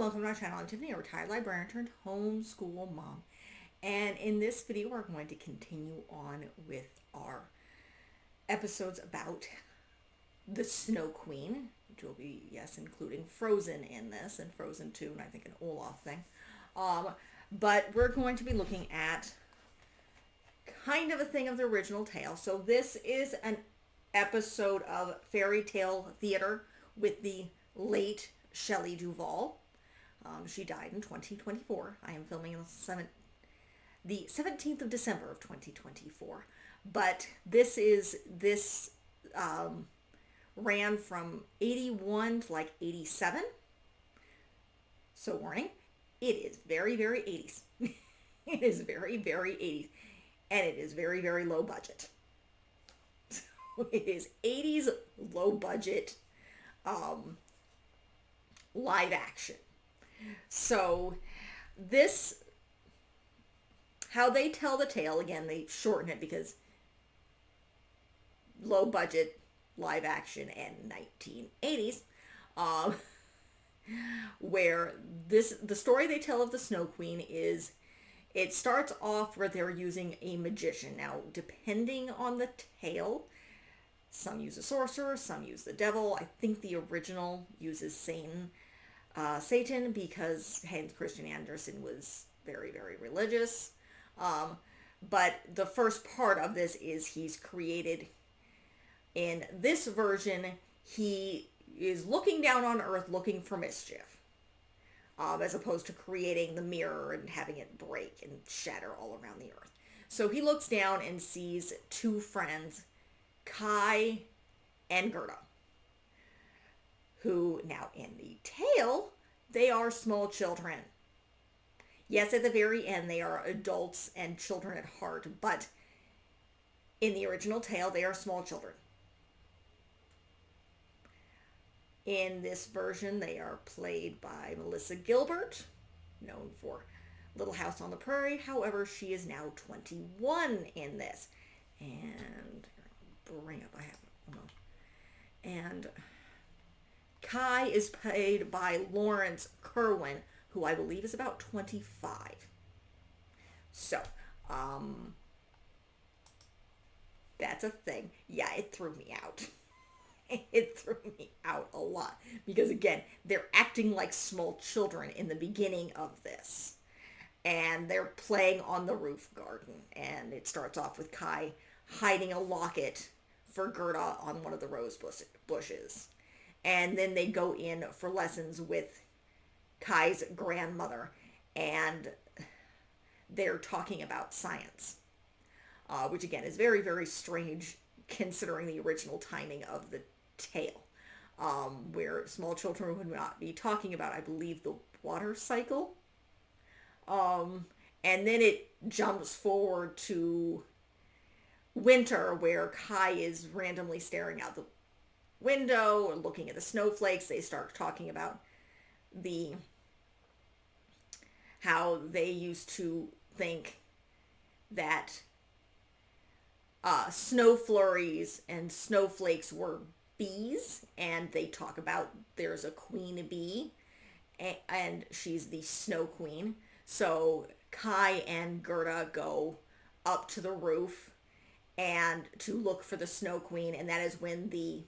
welcome to my channel. I'm Tiffany, a retired librarian turned homeschool mom. And in this video, we're going to continue on with our episodes about the Snow Queen, which will be, yes, including Frozen in this, and Frozen 2, and I think an Olaf thing. But we're going to be looking at kind of a thing of the original tale. So this is an episode of fairy tale theater with the late Shelley Duvall. She died in 2024. I am filming the 17th of December of 2024. But this ran from 81 to like 87. So warning, it is very, very 80s. It is very, very 80s. And it is very, very low budget. So it is 80s low budget live action. So this, how they tell the tale, again, they shorten it because low budget live action and 1980s, where the story they tell of the Snow Queen is, it starts off where they're using a magician. Now, depending on the tale, some use a sorcerer, some use the devil. I think the original uses Satan because Hans Christian Andersen was very, very religious. But the first part of this is he's created, in this version, he is looking down on Earth looking for mischief, as opposed to creating the mirror and having it break and shatter all around the Earth. So he looks down and sees two friends, Kai and Gerda, who, now in the tale, they are small children. Yes, at the very end, they are adults and children at heart, but in the original tale, they are small children. In this version, they are played by Melissa Gilbert, known for Little House on the Prairie. However, she is now 21 in this. And bring up, I have it. Hold on. And Kai is played by Lawrence Kerwin, who I believe is about 25. So, that's a thing. Yeah, it threw me out. It threw me out a lot. Because again, they're acting like small children in the beginning of this. And they're playing on the roof garden. And it starts off with Kai hiding a locket for Gerda on one of the rose bushes. And then they go in for lessons with Kai's grandmother, and they're talking about science, which again is very, very strange considering the original timing of the tale, where small children would not be talking about, I believe, the water cycle. And then it jumps forward to winter, where Kai is randomly staring out the window or looking at the snowflakes. They start talking about how they used to think that snow flurries and snowflakes were bees, and they talk about there's a queen bee, and she's the Snow Queen. So Kai and Gerda go up to the roof and to look for the Snow Queen, and that is when the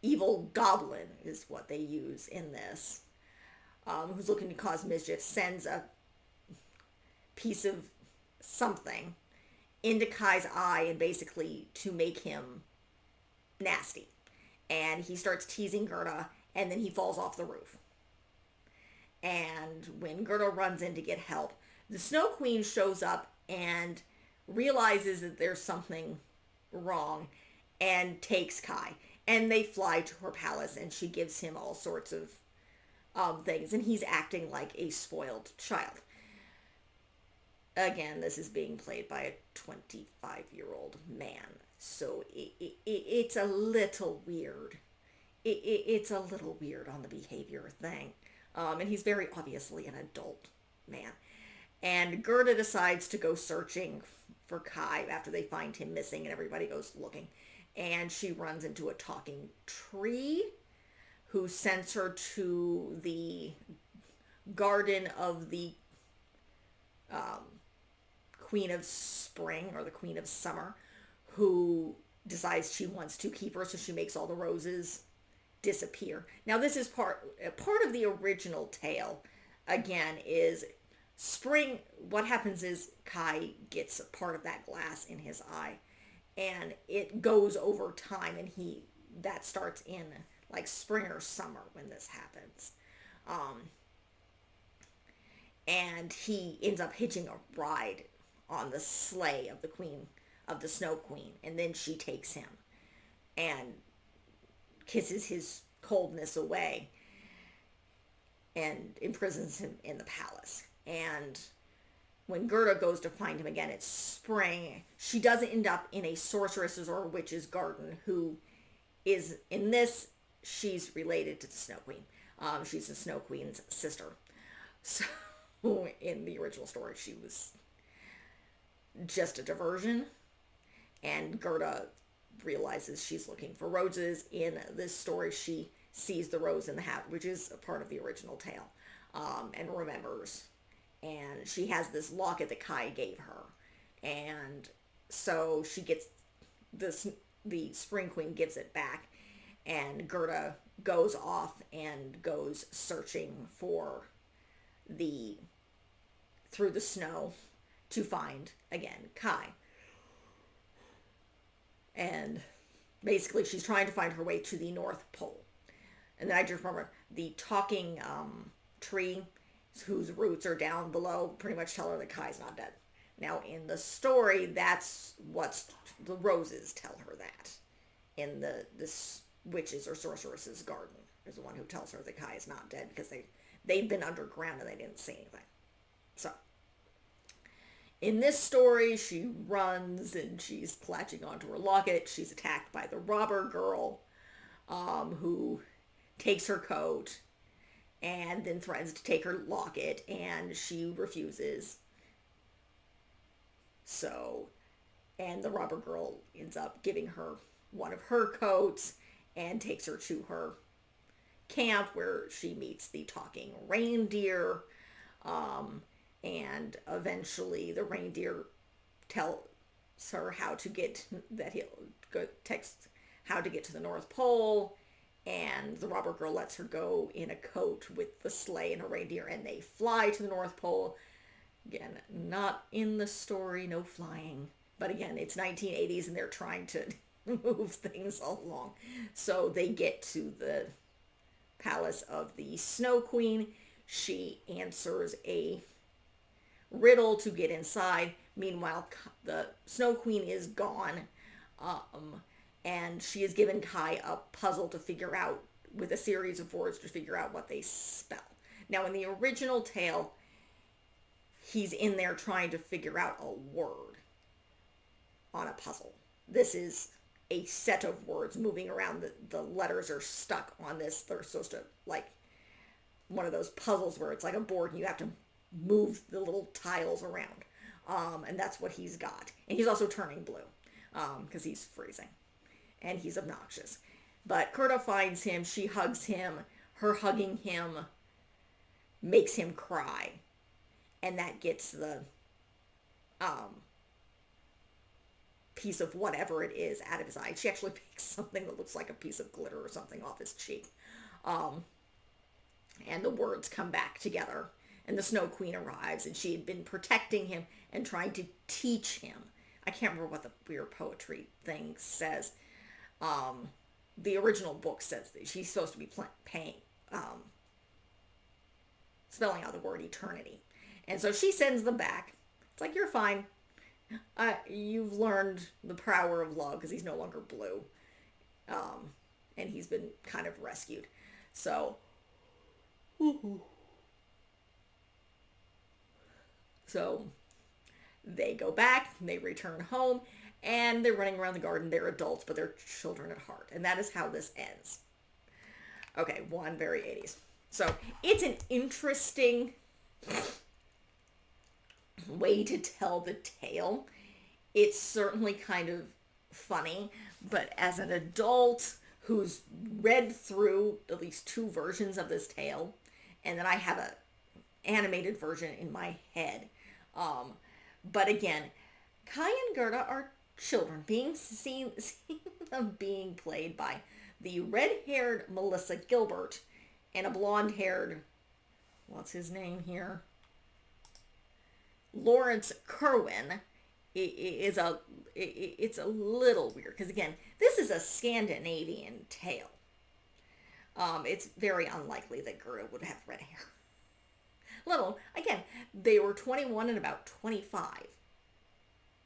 evil goblin is what they use in this, who's looking to cause mischief, sends a piece of something into Kai's eye, and basically to make him nasty. And he starts teasing Gerda, and then he falls off the roof. And when Gerda runs in to get help, the Snow Queen shows up and realizes that there's something wrong and takes Kai. And they fly to her palace, and she gives him all sorts of things. And he's acting like a spoiled child. Again, this is being played by a 25-year-old man. So it's a little weird. It's a little weird on the behavior thing. And he's very obviously an adult man. And Gerda decides to go searching for Kai after they find him missing, and everybody goes looking. And she runs into a talking tree who sends her to the garden of the Queen of Spring or the Queen of Summer, who decides she wants to keep her, so she makes all the roses disappear. Now this is part of the original tale. Again, is Spring. What happens is Kai gets part of that glass in his eye, and it goes over time, and that starts in like spring or summer when this happens. And he ends up hitching a ride on the sleigh of the queen, of the Snow Queen, and then she takes him and kisses his coldness away and imprisons him in the palace. And when Gerda goes to find him again, it's spring. She does end up in a sorceress's or a witch's garden, who is, in this, she's related to the Snow Queen. She's the Snow Queen's sister. So in the original story, she was just a diversion, and Gerda realizes she's looking for roses. In this story, she sees the rose in the hat, which is a part of the original tale, and remembers. And she has this locket that Kai gave her, and so she gets this. The Spring Queen gives it back, and Gerda goes off and goes searching for through the snow to find, again, Kai. And basically she's trying to find her way to the North Pole. And then I just remember the talking tree whose roots are down below pretty much tell her that Kai's not dead. Now in the story, that's what's the roses tell her that. In this witch's or sorceress's garden, there's the one who tells her that Kai is not dead, because they'd been underground and they didn't see anything. So in this story, she runs and she's clutching onto her locket. She's attacked by the robber girl, who takes her coat and then threatens to take her locket, and she refuses. So, and the robber girl ends up giving her one of her coats and takes her to her camp, where she meets the talking reindeer. And eventually the reindeer tells her how to get how to get to the North Pole, and the robber girl lets her go in a coat with the sleigh and a reindeer, and they fly to the North Pole. Again, not in the story, no flying, but again, it's 1980s and they're trying to move things along. So they get to the palace of the Snow Queen. She answers a riddle to get inside. Meanwhile, the Snow Queen is gone, and she has given Kai a puzzle to figure out, with a series of words to figure out what they spell. Now, in the original tale, he's in there trying to figure out a word on a puzzle. This is a set of words moving around. The letters are stuck on this. They're supposed to, like one of those puzzles where it's like a board and you have to move the little tiles around. And that's what he's got. And he's also turning blue because he's freezing. And he's obnoxious. But Gerda finds him. She hugs him. Her hugging him makes him cry. And that gets the piece of whatever it is out of his eye. She actually picks something that looks like a piece of glitter or something off his cheek. And the words come back together. And the Snow Queen arrives, and she had been protecting him and trying to teach him. I can't remember what the weird poetry thing says. The original book says that she's supposed to be spelling out the word eternity. And so she sends them back. It's like, you're fine. You've learned the power of love, because he's no longer blue. And he's been kind of rescued. So, so they go back, they return home, and they're running around the garden. They're adults, but they're children at heart. And that is how this ends. Okay, one, very 80s. So it's an interesting way to tell the tale. It's certainly kind of funny, but as an adult who's read through at least two versions of this tale, and then I have a animated version in my head. But again, Kai and Gerda are children being seen them being played by the red-haired Melissa Gilbert and a blonde-haired, what's his name here? Lawrence Kerwin. It's a little weird because again, this is a Scandinavian tale. It's very unlikely that Gerda would have red hair. Little again, they were 21 and about 25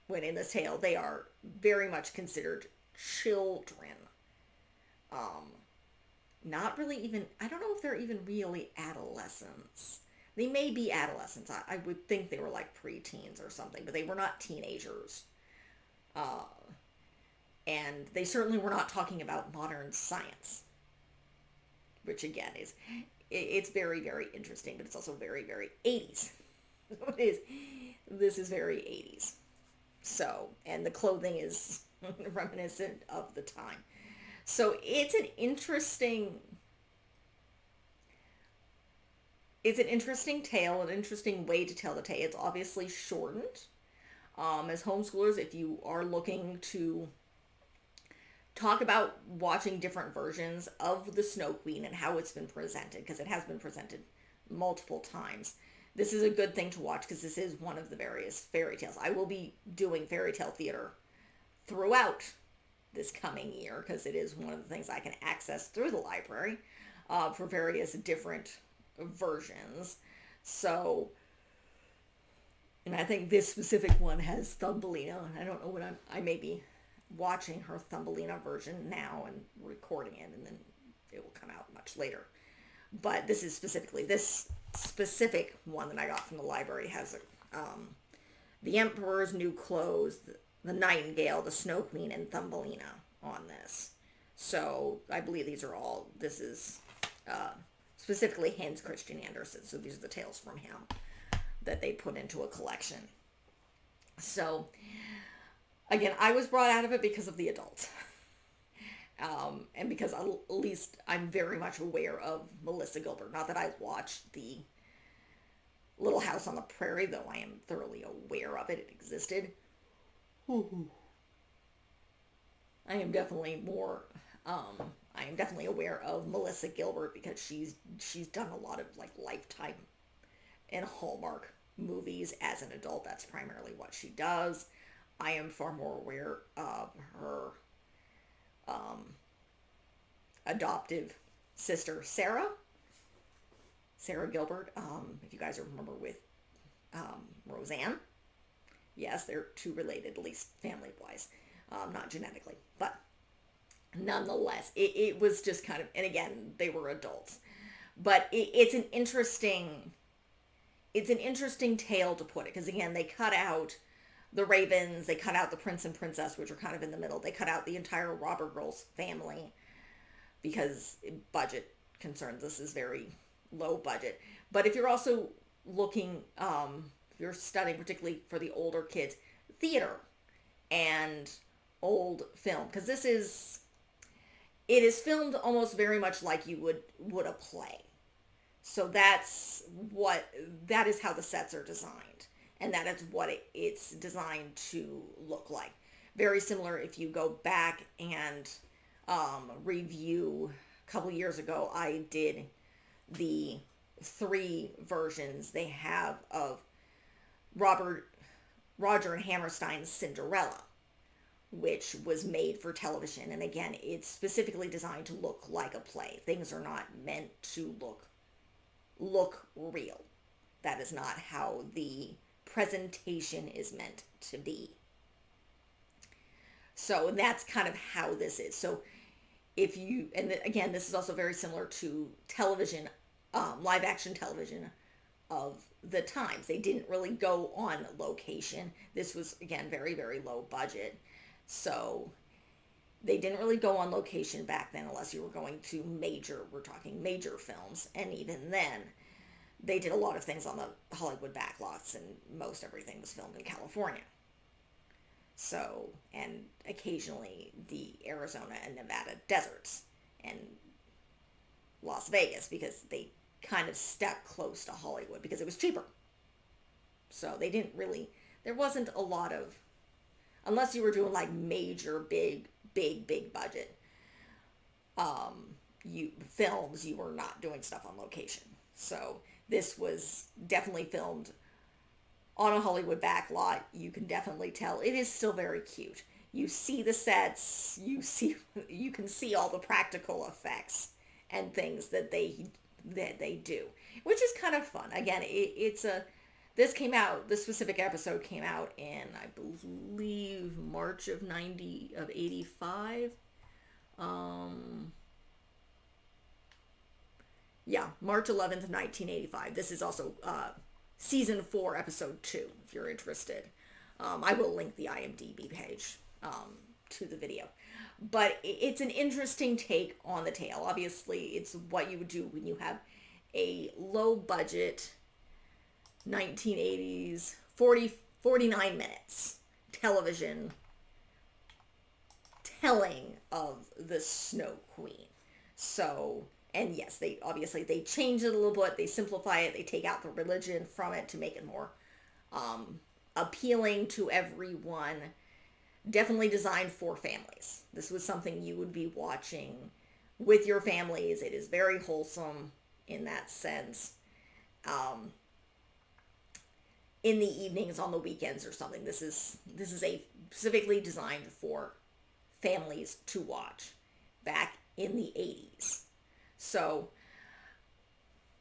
when in this tale. They are very much considered children. Not really even. I don't know if they're even really adolescents. They may be adolescents. I would think they were like preteens or something, but they were not teenagers. And they certainly were not talking about modern science, which again it's very, very interesting, but it's also very, very 80s. This is very 80s. So, and the clothing is reminiscent of the time. So it's an interesting tale, an interesting way to tell the tale. It's obviously shortened. As homeschoolers, if you are looking to talk about watching different versions of the Snow Queen and how it's been presented, because it has been presented multiple times, this is a good thing to watch because this is one of the various fairy tales. I will be doing fairy tale theater throughout this coming year because it is one of the things I can access through the library for various different versions. So, and I think this specific one has Thumbelina. I don't know what I may be watching her Thumbelina version now and recording it, and then it will come out much later. But this specific one that I got from the library has the Emperor's New Clothes, the Nightingale, the Snow Queen, and Thumbelina on this. So I believe this is specifically Hans Christian Andersen. So these are the tales from him that they put into a collection. So again, I was brought out of it because of the adults. And because at least I'm very much aware of Melissa Gilbert. Not that I watched the Little House on the Prairie, though I am thoroughly aware of it. It existed. I am definitely aware of Melissa Gilbert because she's done a lot of like Lifetime and Hallmark movies as an adult. That's primarily what she does. I am far more aware of her adoptive sister, Sarah Gilbert, if you guys remember, with Roseanne. Yes, they're two related, at least family-wise, not genetically, but nonetheless, it was just kind of, and again, they were adults, but it's an interesting tale to put it, because again, they cut out the Ravens, they cut out the Prince and Princess, which are kind of in the middle. They cut out the entire Robber Girls family because budget concerns. This is very low budget. But if you're also looking, if you're studying particularly for the older kids, theater and old film, because it is filmed almost very much like you would a play. So that is how the sets are designed. And that is what it's designed to look like. Very similar if you go back and review a couple years ago, I did the 3 versions they have of Roger and Hammerstein's Cinderella, which was made for television. And again, it's specifically designed to look like a play. Things are not meant to look real. That is not how the presentation is meant to be. So that's kind of how this is. So if you, and again, this is also very similar to television, live action television of the times. They didn't really go on location. This was, again, very, very low budget. So they didn't really go on location back then unless you were going to we're talking major films. And even then, they did a lot of things on the Hollywood backlots, and most everything was filmed in California. So, and occasionally the Arizona and Nevada deserts. and Las Vegas, because they kind of stuck close to Hollywood because it was cheaper. So they didn't really, there wasn't a lot of, unless you were doing like major, big budget films, you were not doing stuff on location. So this was definitely filmed on a Hollywood backlot. You can definitely tell it is still very cute. You see the sets, you can see all the practical effects and things that they do, which is kind of fun. Again, this specific episode came out in, I believe, March of 85. Yeah, March 11th, 1985. This is also season 4, episode 2, if you're interested. I will link the IMDb page to the video. But it's an interesting take on the tale. Obviously, it's what you would do when you have a low budget 1980s 49 minutes television telling of the Snow Queen. So, and yes, they change it a little bit, they simplify it, they take out the religion from it to make it more appealing to everyone. Definitely designed for families. This was something you would be watching with your families. It is very wholesome in that sense. In the evenings, on the weekends or something. This is a specifically designed for families to watch back in the 80s. So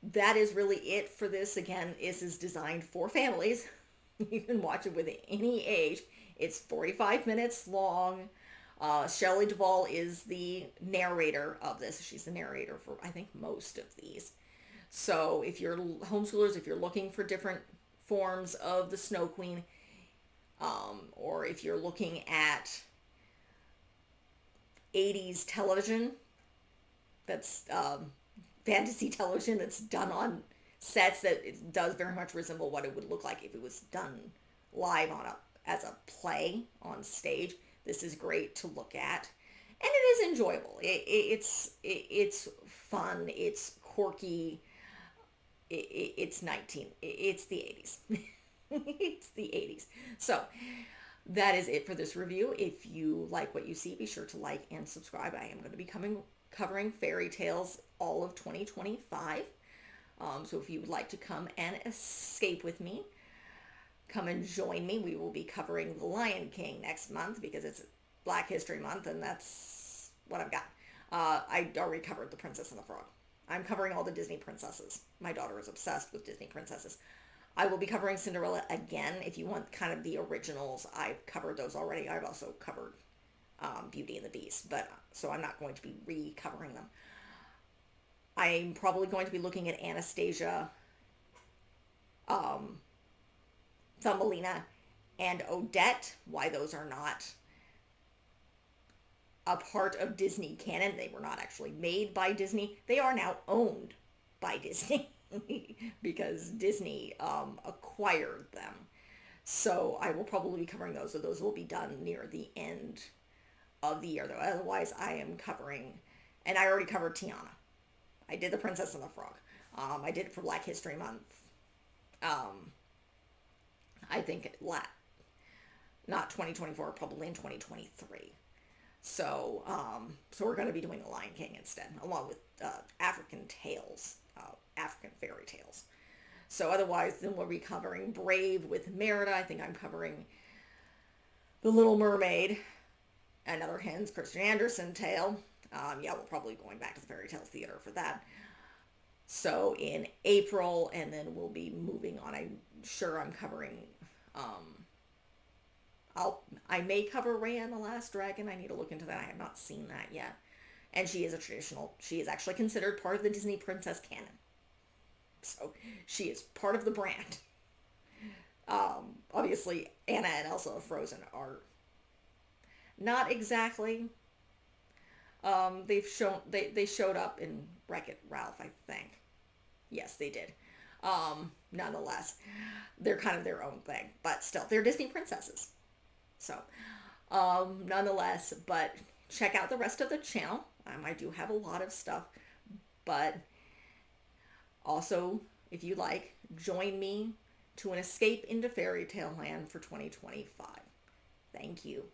that is really it for this. Again, this is designed for families. You can watch it with any age. It's 45 minutes long. Shelley Duvall is the narrator of this. She's the narrator for, I think, most of these. So if you're homeschoolers, if you're looking for different forms of the Snow Queen, or if you're looking at 80s television, that's fantasy television that's done on sets that it does very much resemble what it would look like if it was done live as a play on stage. This is great to look at, and it is enjoyable. It's fun. It's quirky. It's the 80s. It's the 80s. So that is it for this review. If you like what you see, be sure to like and subscribe. I am going to be covering fairy tales all of 2025. So if you would like to come and escape with me, come and join me. We will be covering The Lion King next month because it's Black History Month, and that's what I've got. I already covered The Princess and the Frog. I'm covering all the Disney princesses. My daughter is obsessed with Disney princesses. I will be covering Cinderella again. If you want kind of the originals, I've covered those already. I've also covered Beauty and the Beast, so I'm not going to be recovering them. I'm probably going to be looking at Anastasia, Thumbelina, and Odette, why those are not a part of Disney canon. They were not actually made by Disney. They are now owned by Disney because Disney acquired them. So I will probably be covering those. So those will be done near the end of the year, though. Otherwise, I am covering, and I already covered Tiana. I did The Princess and the Frog. I did it for Black History Month. I think not 2024, probably in 2023. So we're going to be doing The Lion King instead, along with African tales, African fairy tales. So otherwise, then we'll be covering Brave with Merida. I think I'm covering The Little Mermaid, another Hans Christian Andersen tale. We're probably going back to the Fairy Tale Theater for that. So in April, and then we'll be moving on. I'm sure I'm covering, I may cover Raya and the Last Dragon. I need to look into that. I have not seen that yet. And she is she is actually considered part of the Disney princess canon. So she is part of the brand. Obviously, Anna and Elsa of Frozen are not exactly. They showed up in Wreck-It Ralph, I think. Yes, they did. Nonetheless, they're kind of their own thing, but still, they're Disney princesses. So, nonetheless, but check out the rest of the channel. I do have a lot of stuff, but also, if you like, join me to an escape into fairy tale land for 2025. Thank you.